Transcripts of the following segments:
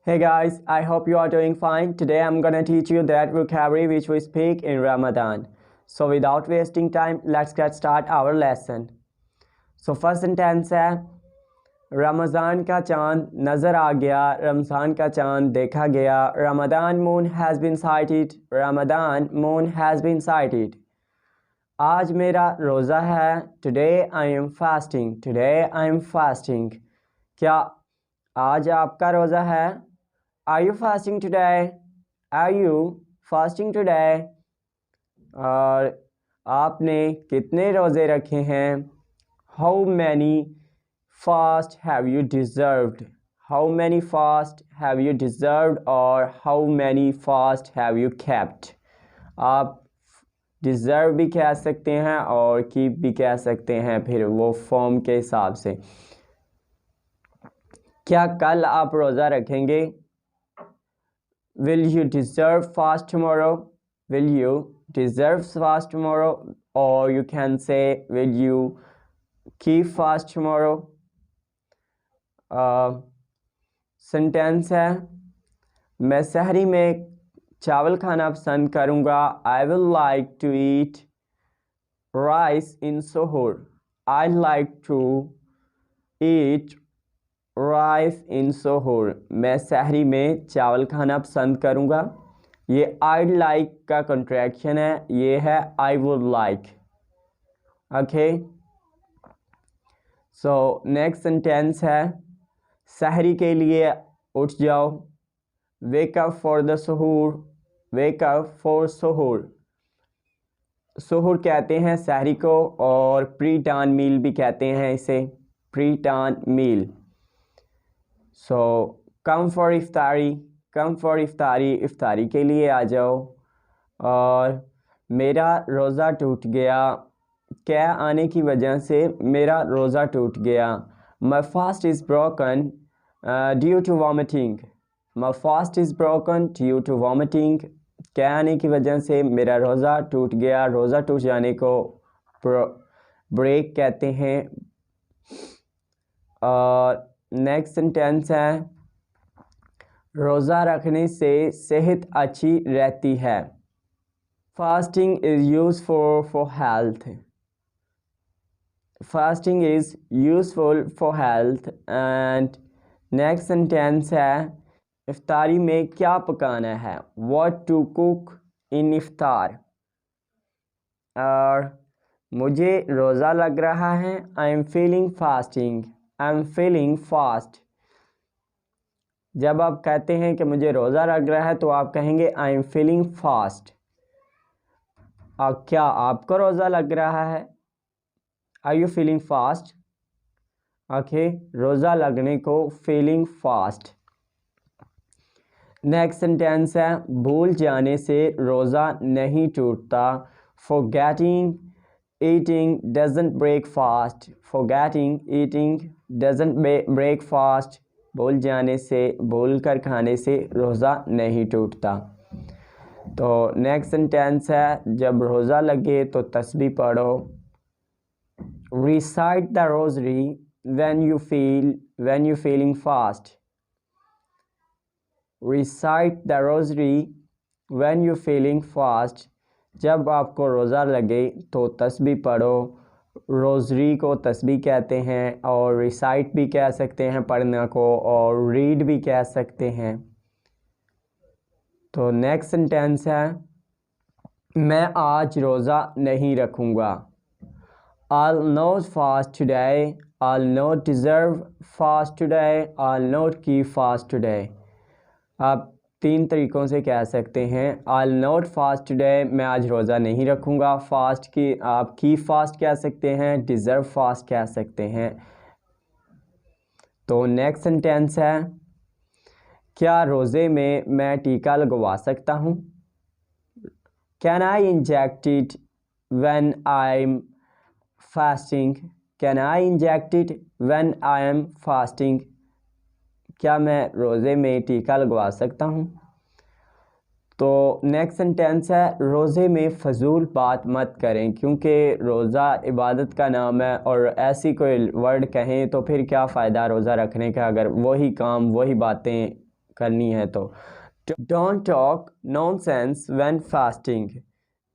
Hey guys, I hope you are doing fine. Today I'm gonna teach you that vocabulary which we speak in Ramadan. So without wasting time, let's get start our lesson. So first sentence है रमज़ान का चांद नज़र आ गया, रमज़ान का चांद देखा गया. Ramadan moon has been sighted. Ramadan moon has been sighted. आज मेरा रोज़ा है. Today I am fasting. Today I am fasting. क्या आज आपका रोज़ा है? Are you fasting today? Are you fasting today? और आपने कितने रोज़े रखे हैं? How many fast have you deserved? How many fast have you deserved or how many fast have you kept? आप deserve भी कह सकते हैं और keep भी कह सकते हैं, फिर वो फॉर्म के हिसाब से. क्या कल आप रोज़ा रखेंगे? Will you deserve fast tomorrow? Will you deserve fast tomorrow? Or you can say, will you keep fast tomorrow? Sentence है मैं सहरी में चावल खाना पसंद करूँगा. I will like to eat rice in suhoor. I like to eat rice in suhoor. मैं सहरी में चावल खाना पसंद करूँगा. ये आई लाइक का कंट्रैक्शन है, ये है I would like. Okay, so next sentence है सहरी के लिए उठ जाओ. Wake up for the suhoor. Wake up for suhoor. Suhoor कहते हैं सहरी को और प्री डान मील भी कहते हैं इसे. Pre dawn meal. So come for iftari. Come for iftari. इफ्तारी के लिए आ जाओ. और मेरा रोज़ा टूट गया. क्या आने की वजह से मेरा रोज़ा टूट गया. My fast is broken due to vomiting. My fast is broken due to vomiting. क्या आने की वजह से मेरा रोज़ा टूट गया. रोज़ा टूट जाने को ब्रेक कहते हैं. और नेक्स्ट सेंटेंस है रोज़ा रखने से सेहत अच्छी रहती है. Fasting is useful for health. Fasting is useful for health. And next sentence है इफ्तारी में क्या पकाना है. व्हाट टू कुक इन इफ्तार. और मुझे रोज़ा लग रहा है. I am feeling fasting. I am feeling fast. जब आप कहते हैं कि मुझे रोज़ा लग रहा है तो आप कहेंगे आई एम फीलिंग फास्ट. और क्या आपको रोज़ा लग रहा है. Are you feeling fast. Okay, रोज़ा लगने को फीलिंग फास्ट. नेक्स्ट सेंटेंस है भूल जाने से रोज़ा नहीं टूटता. Forgetting eating doesn't break fast. Forgetting eating doesn't break fast. भूल जाने से, भूल कर खाने से रोज़ा नहीं टूटता. तो नेक्स्ट सेंटेंस है जब रोज़ा लगे तो तस्बीह पढ़ो. Recite the rosary when you feeling fast. Recite the rosary when you feeling fast. जब आपको रोज़ा लगे तो तस्बीह पढ़ो. रोज़री को तस्बीह कहते हैं और रिसाइट भी कह सकते हैं पढ़ना को, और रीड भी कह सकते हैं. तो नेक्स्ट सेंटेंस है मैं आज रोज़ा नहीं रखूँगा. I'll not fast today. I'll not deserve fast today. I'll not keep fast today. आप तीन तरीक़ों से कह सकते हैं. I'll not fast today, मैं आज रोज़ा नहीं रखूँगा. फास्ट की आप keep फास्ट कह सकते हैं, deserve फास्ट कह सकते हैं. तो नेक्स्ट सेंटेंस है क्या रोज़े में मैं टीका लगवा सकता हूँ. Can I inject it when I'm fasting. Can I inject it when I am fasting. क्या मैं रोज़े में टीका लगवा सकता हूँ. तो नेक्स्ट सेंटेंस है रोज़े में फ़जूल बात मत करें, क्योंकि रोज़ा इबादत का नाम है और ऐसी कोई वर्ड कहें तो फिर क्या फ़ायदा रोज़ा रखने का अगर वही काम वही बातें करनी है तो don't talk nonsense when fasting.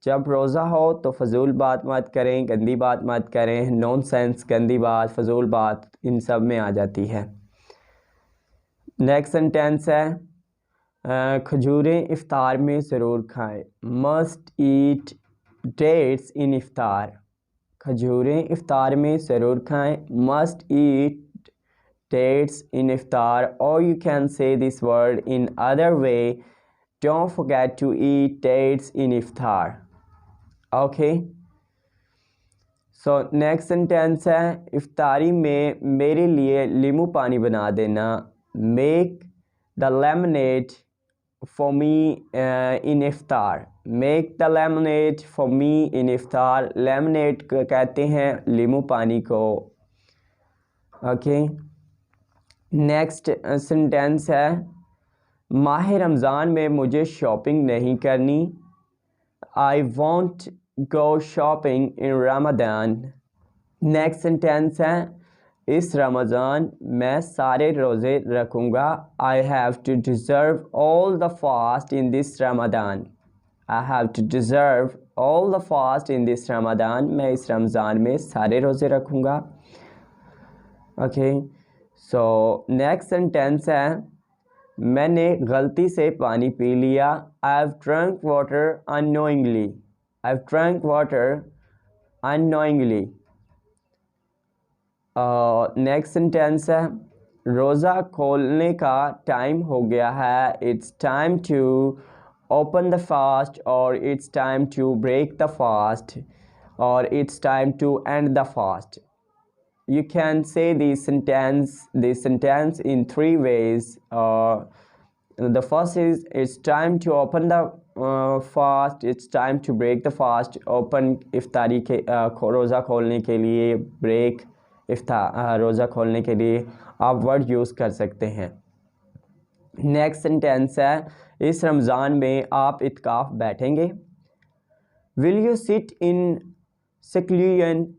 जब रोज़ा हो तो फजूल बात मत करें, गंदी बात मत करें। नॉनसेंस गंदी बात, फजूल बात इन सब में आ जाती है। नेक्स्ट सेंटेंस है खजूरें इफ्तार में ज़रूर खाएं। मस्ट ईट डेट्स इन इफ्तार। खजूरें इफ्तार में ज़रूर खाएं। Must eat dates in iftar, or you can say this word in other way, don't forget to eat dates in iftar. Okay, so next sentence है इफ्तारी में मेरे लिए नींबू पानी बना देना। make the lemonade for me in iftar। make the lemonade for me in iftar। lemonade कहते हैं नींबू पानी को। okay, नेक्स्ट सेंटेंस है माह रमज़ान में मुझे शॉपिंग नहीं करनी। I won't go shopping in Ramzan. Next sentence है इस रमज़ान मैं सारे रोज़े रखूँगा। I have to deserve all the fast in this Ramzan. I have to deserve all the fast in this Ramzan. मैं इस रमज़ान में सारे रोज़े रखूँगा। ओके, सो नेक्स्ट सेंटेंस है मैंने गलती से पानी पी लिया। I have drunk water unknowingly. I have drunk water unknowingly. Next sentence है रोज़ा खोलने का टाइम हो गया है। It's time to open the fast, और it's time to break the fast, और it's time to end the fast. You can say this sentence in three ways. The first is it's time to open the fast, it's time to break the fast। open इफ्तारी के रोज़ा खोलने के लिए, break रोज़ा खोलने के लिए आप वर्ड यूज़ कर सकते हैं। नेक्स्ट सेंटेंस है इस रमज़ान में आप इत्काफ बैठेंगे। Will you sit in seclusion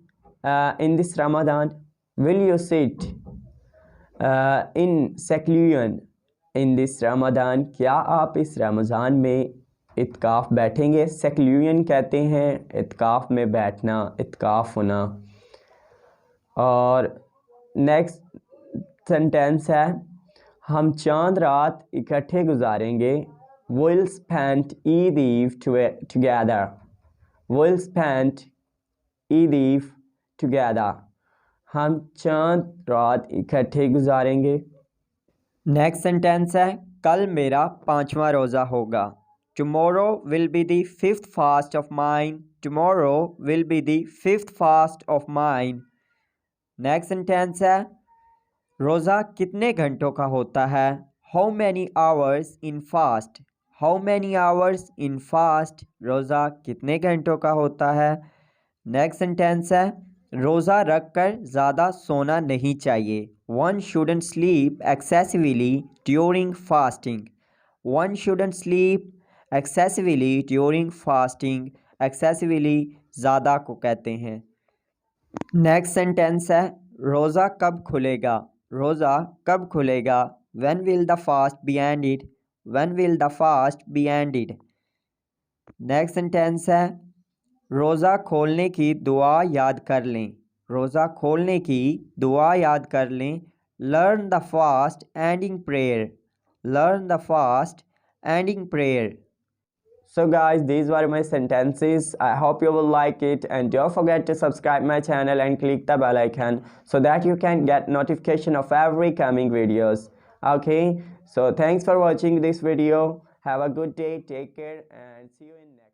in this Ramadan? Will you sit in seclusion in this Ramadan? क्या आप इस रमज़ान में इत्काफ़ बैठेंगे? seclusion कहते हैं इत्काफ़ में बैठना, इत्काफ़ होना। और नेक्स्ट सेंटेंस है हम चांद रात इकट्ठे गुजारेंगे। We'll spend Eid Eve together। We'll spend Eid Eve together। हम चांद रात इकट्ठे गुजारेंगे। नेक्स्ट सेंटेंस है कल मेरा 5वां रोज़ा होगा। Tomorrow will be the 5th fast of mine. Tomorrow will be the 5th fast of mine. Next sentence है रोज़ा कितने घंटों का होता है। How many hours in fast. How many hours in fast. रोज़ा कितने घंटों का होता है। नेक्स्ट सेंटेंस है रोज़ा रख कर ज़्यादा सोना नहीं चाहिए। One shouldn't sleep excessively during fasting. One shouldn't sleep excessively during fasting. Excessively ज़्यादा को कहते हैं। नेक्स्ट सेंटेंस है रोज़ा कब खुलेगा। रोज़ा कब खुलेगा। When will the fast B ended. When will the fast B ended. Next sentence है रोज़ा खोलने की दुआ याद कर लें। रोज़ा खोलने की दुआ याद कर लें। Learn the fast ending prayer. Learn the fast ending prayer. So guys, these were my sentences. I hope you will like it, and don't forget to subscribe my channel and click the bell icon so that you can get notification of every coming videos. Okay, so thanks for watching this video. Have a good day, take care, and see you in next